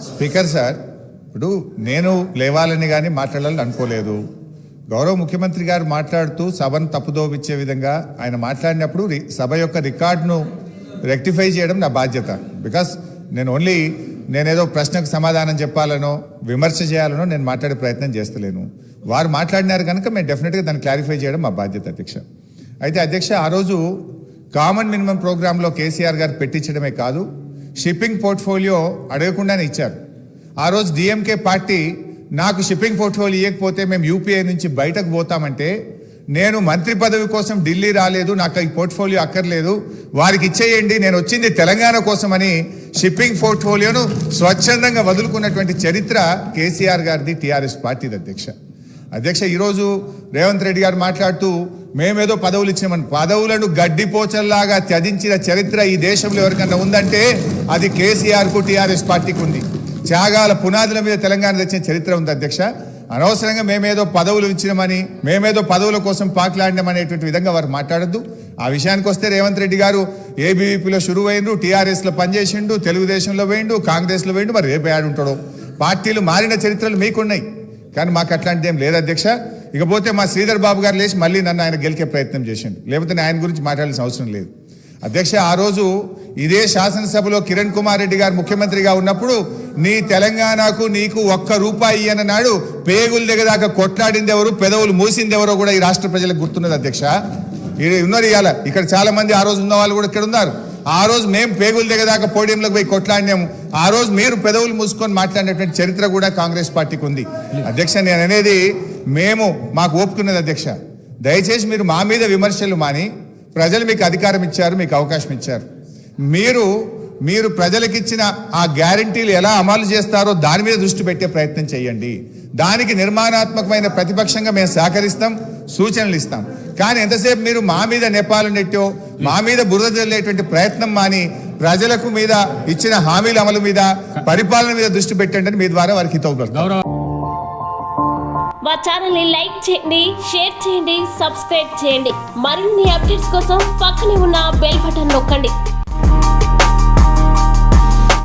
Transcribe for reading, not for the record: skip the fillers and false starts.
Speaker sir, ఇప్పుడు నేను లేవాలని కానీ మాట్లాడాలని అనుకోలేదు. గౌరవ ముఖ్యమంత్రి గారు మాట్లాడుతూ సభను తప్పుదోవిచ్చే విధంగా ఆయన మాట్లాడినప్పుడు సభ యొక్క రికార్డును రెక్టిఫై చేయడం నా బాధ్యత. బికాస్ నేనేదో ప్రశ్నకు సమాధానం చెప్పాలనో విమర్శ చేయాలనో నేను మాట్లాడే ప్రయత్నం చేస్తలేను. వారు మాట్లాడినారు కనుక మేము డెఫినెట్గా దాన్ని క్లారిఫై చేయడం మా బాధ్యత అధ్యక్ష. అయితే అధ్యక్ష, ఆ రోజు కామన్ మినిమం ప్రోగ్రాంలో కేసీఆర్ గారు పెట్టించడమే కాదు, షిప్పింగ్ పోర్ట్ఫోలియో అడగకుండానే ఇచ్చారు. ఆ రోజు డిఎంకే పార్టీ నాకు షిప్పింగ్ పోర్ట్ఫోలియో ఇవ్వకపోతే మేము యూపీఐ నుంచి బయటకు పోతామంటే, నేను మంత్రి పదవి కోసం ఢిల్లీ రాలేదు, నాకు ఈ పోర్ట్ఫోలియో అక్కర్లేదు, వారికి ఇచ్చేయండి, నేను వచ్చింది తెలంగాణ కోసమని షిప్పింగ్ పోర్ట్ఫోలియోను స్వచ్ఛందంగా వదులుకున్నటువంటి చరిత్ర కేసీఆర్ గారిది, టీఆర్ఎస్ పార్టీది అధ్యక్ష. ఈరోజు రేవంత్ రెడ్డి గారు మాట్లాడుతూ మేమేదో పదవులు ఇచ్చామని, పదవులను గడ్డిపోచల్లాగా త్యజించిన చరిత్ర ఈ దేశంలో ఎవరికన్నా ఉందంటే అది కేసీఆర్కు, టీఆర్ఎస్ పార్టీకి ఉంది. త్యాగాల పునాదుల మీద తెలంగాణ తెచ్చిన చరిత్ర ఉంది అధ్యక్ష. అనవసరంగా మేమేదో పదవులు ఇచ్చినామని, మేమేదో పదవుల కోసం పాకులాడినామనేటువంటి విధంగా వారు మాట్లాడద్దు. ఆ విషయానికి వస్తే రేవంత్ రెడ్డి గారు ఏబీవీపీలో షురువు అయిండు, టీఆర్ఎస్లో పనిచేసిండు, తెలుగుదేశంలో వేయండు, కాంగ్రెస్లో వేయండు, మరి రేపు ఆడుంటాడో. పార్టీలు మారిన చరిత్రలు మీకున్నాయి, కానీ మాకు అట్లాంటిది ఏం లేదు అధ్యక్ష. ఇకపోతే మా శ్రీధర్ బాబు గారు లేచి మళ్ళీ నన్ను ఆయన గెలికే ప్రయత్నం చేసిండు, లేకపోతే ఆయన గురించి మాట్లాడాల్సిన అవసరం లేదు అధ్యక్ష. ఆ రోజు ఇదే శాసనసభలో కిరణ్ కుమార్ రెడ్డి గారు ముఖ్యమంత్రిగా ఉన్నప్పుడు నీ తెలంగాణకు నీకు ₹1 ఇయ్యనన్నాడు. పేగులు దిగదాకా కొట్లాడింది ఎవరు, పెదవులు మూసింది ఎవరో కూడా ఈ రాష్ట్ర ప్రజలకు గుర్తున్నది అధ్యక్ష. ఉన్నారు ఇవాళ ఇక్కడ చాలా మంది, ఆ రోజు ఉన్న వాళ్ళు కూడా ఇక్కడ ఉన్నారు. ఆ రోజు మేము పేగులు దిగదాకా పోడియంలోకి పోయి కొట్లాడినాము, ఆ రోజు మీరు పెదవులు మూసుకొని మాట్లాడినటువంటి చరిత్ర కూడా కాంగ్రెస్ పార్టీకి ఉంది అధ్యక్ష. నేను అనేది మాకు ఓపుకున్నది అధ్యక్ష. దయచేసి మీరు మా మీద విమర్శలు మాని, ప్రజలు మీకు అధికారం ఇచ్చారు, మీకు అవకాశం ఇచ్చారు, మీరు ప్రజలకిచ్చిన ఆ గ్యారంటీలు ఎలా అమలు చేస్తారో దాని మీద దృష్టి పెట్టే ప్రయత్నం చేయండి. దానికి నిర్మాణాత్మకమైన ప్రతిపక్షంగా మేము సహకరిస్తాం, సూచనలు ఇస్తాం. కానీ ఎంతసేపు మీరు మా మీద నెపాలు నెట్టో, మా మీద బురద జల్లేటువంటి ప్రయత్నం మాని, ప్రజలకు మీద ఇచ్చిన హామీల అమలు మీద, పరిపాలన మీద దృష్టి పెట్టండి అని మీ ద్వారా వారికి హితవు. మా ఛానల్ ని లైక్ చేయండి, షేర్ చేయండి, సబ్స్క్రైబ్ చేయండి. మరిన్ని అప్డేట్స్ కోసం పక్కనే ఉన్న బెల్ బటన్ నొక్కండి.